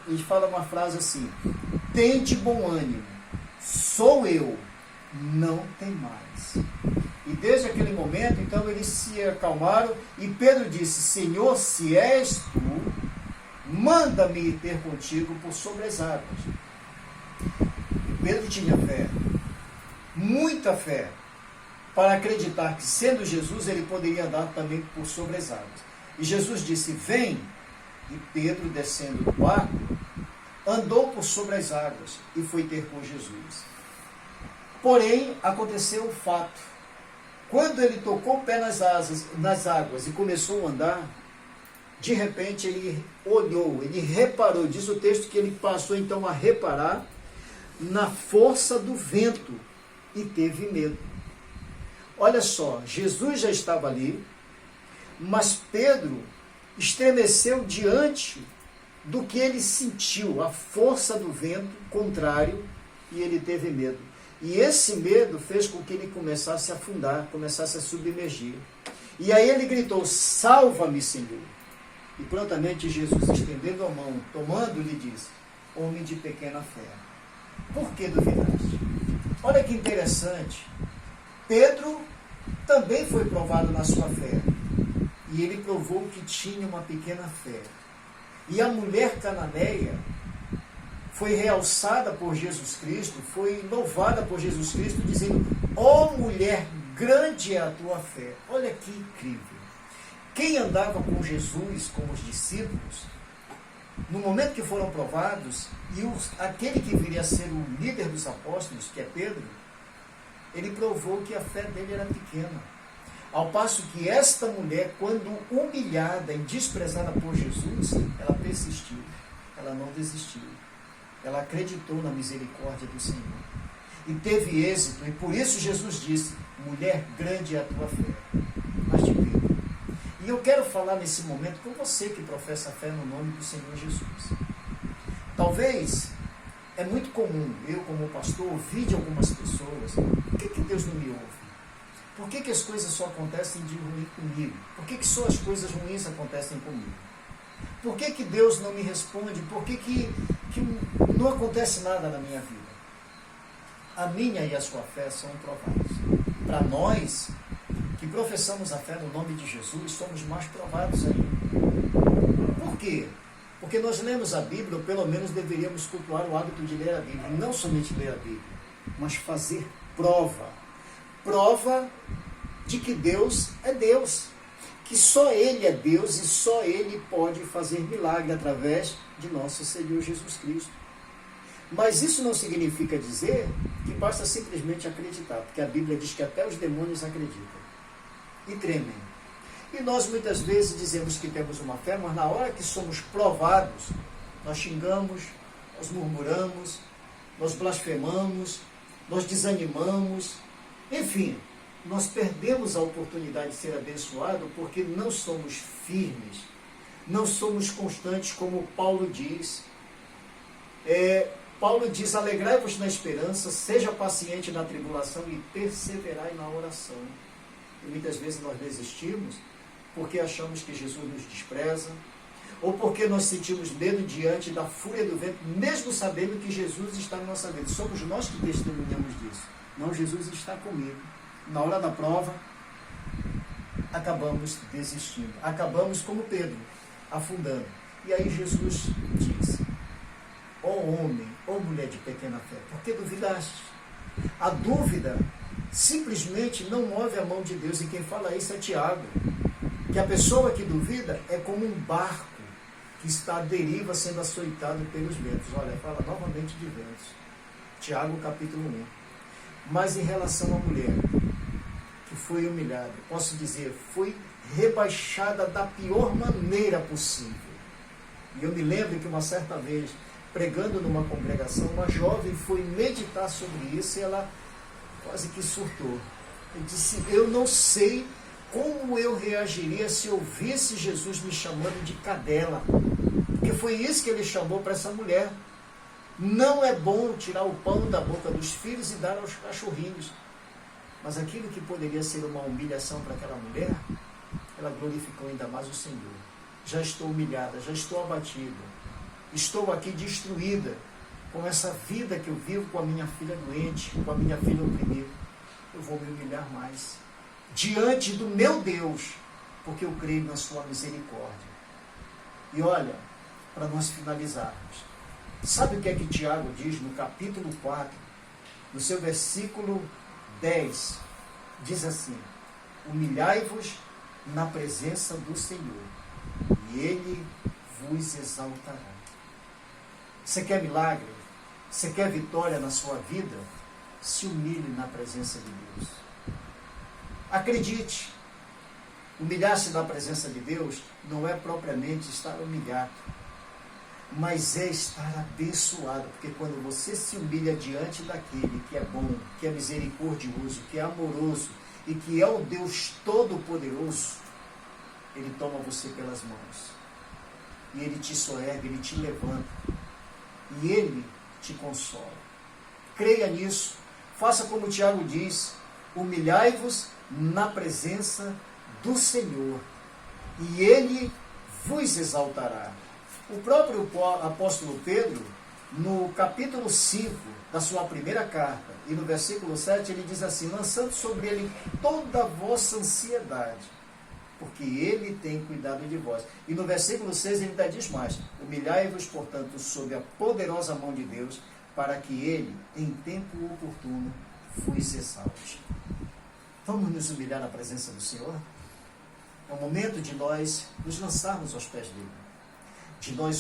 Ele fala uma frase assim: tende bom ânimo, sou eu, não tem mais. E desde aquele momento, então, eles se acalmaram e Pedro disse: Senhor, se és tu, manda-me ir ter contigo por sobre as águas. E Pedro tinha fé, muita fé, para acreditar que, sendo Jesus, ele poderia andar também por sobre as águas. E Jesus disse: vem. E Pedro, descendo do barco, andou por sobre as águas e foi ter com Jesus. Porém, aconteceu um fato. Quando ele tocou o pé nas águas e começou a andar, de repente ele olhou, ele reparou, diz o texto que ele passou então a reparar na força do vento e teve medo. Olha só, Jesus já estava ali, mas Pedro estremeceu diante do que ele sentiu, a força do vento contrário, e ele teve medo. E esse medo fez com que ele começasse a afundar, começasse a submergir. E aí ele gritou: salva-me, Senhor. E prontamente Jesus, estendendo a mão, tomando-lhe, disse: homem de pequena fé, por que duvidaste? Olha que interessante. Pedro também foi provado na sua fé. E ele provou que tinha uma pequena fé. E a mulher cananeia foi realçada por Jesus Cristo, foi louvada por Jesus Cristo, dizendo: ó mulher, grande é a tua fé. Olha que incrível. Quem andava com Jesus, com os discípulos, no momento que foram provados, e aquele que viria a ser o líder dos apóstolos, que é Pedro, ele provou que a fé dele era pequena. Ao passo que esta mulher, quando humilhada e desprezada por Jesus, ela persistiu, ela não desistiu. Ela acreditou na misericórdia do Senhor. E teve êxito, e por isso Jesus disse: mulher, grande é a tua fé. Mas de Pedro. E eu quero falar nesse momento com você que professa a fé no nome do Senhor Jesus. Talvez, é muito comum, eu como pastor, ouvir de algumas pessoas: por que Deus não me ouve? Por que as coisas só acontecem de ruim comigo? Por que só as coisas ruins acontecem comigo? Por que Deus não me responde? Por que não acontece nada na minha vida? A minha e a sua fé são provadas. Para nós, que professamos a fé no nome de Jesus, somos mais provados ainda. Por quê? Porque nós lemos a Bíblia, ou pelo menos deveríamos cultuar o hábito de ler a Bíblia. Não somente ler a Bíblia, mas fazer prova. Prova de que Deus é Deus, que só Ele é Deus e só Ele pode fazer milagre através de nosso Senhor Jesus Cristo. Mas isso não significa dizer que basta simplesmente acreditar, porque a Bíblia diz que até os demônios acreditam e tremem. E nós muitas vezes dizemos que temos uma fé, mas na hora que somos provados, nós xingamos, nós murmuramos, nós blasfemamos, nós desanimamos. Enfim, nós perdemos a oportunidade de ser abençoado porque não somos firmes, não somos constantes, como Paulo diz. Paulo diz: alegrai-vos na esperança, seja paciente na tribulação e perseverai na oração. E muitas vezes nós desistimos porque achamos que Jesus nos despreza, ou porque nós sentimos medo diante da fúria do vento, mesmo sabendo que Jesus está na nossa vida. Somos nós que testemunhamos disso. Não, Jesus está comigo. Na hora da prova, acabamos desistindo. Acabamos como Pedro, afundando. E aí Jesus diz: ó homem, ó mulher de pequena fé, por que duvidaste? A dúvida simplesmente não move a mão de Deus. E quem fala isso é Tiago. Que a pessoa que duvida é como um barco que está à deriva sendo açoitado pelos ventos. Olha, fala novamente de ventos. Tiago capítulo 1. Mas em relação à mulher que foi humilhada, posso dizer, foi rebaixada da pior maneira possível. E eu me lembro que uma certa vez, pregando numa congregação, uma jovem foi meditar sobre isso e ela quase que surtou. Eu disse: eu não sei como eu reagiria se eu visse Jesus me chamando de cadela. Porque foi isso que ele chamou para essa mulher. Não é bom tirar o pão da boca dos filhos e dar aos cachorrinhos. Mas aquilo que poderia ser uma humilhação para aquela mulher, ela glorificou ainda mais o Senhor. Já estou humilhada, já estou abatida. estou aqui destruída com essa vida que eu vivo com a minha filha doente, com a minha filha oprimida. Eu vou me humilhar mais diante do meu Deus, porque eu creio na sua misericórdia. E olha, para nós finalizarmos, sabe o que é que Tiago diz no capítulo 4, no seu versículo 10, diz assim: humilhai-vos na presença do Senhor, e Ele vos exaltará. Você quer milagre? Você quer vitória na sua vida? Se humilhe na presença de Deus. Acredite, humilhar-se na presença de Deus não é propriamente estar humilhado, mas é estar abençoado, porque quando você se humilha diante daquele que é bom, que é misericordioso, que é amoroso e que é o Deus Todo-Poderoso, Ele toma você pelas mãos e Ele te soergue, Ele te levanta e Ele te consola. Creia nisso, faça como o Tiago diz: humilhai-vos na presença do Senhor e Ele vos exaltará. O próprio apóstolo Pedro, no capítulo 5 da sua primeira carta, e no versículo 7, ele diz assim: lançando sobre ele toda a vossa ansiedade, porque ele tem cuidado de vós. E no versículo 6 ele ainda diz mais: humilhai-vos, portanto, sob a poderosa mão de Deus, para que ele, em tempo oportuno, vos exalte. Vamos nos humilhar na presença do Senhor? É o momento de nós nos lançarmos aos pés dele, de nós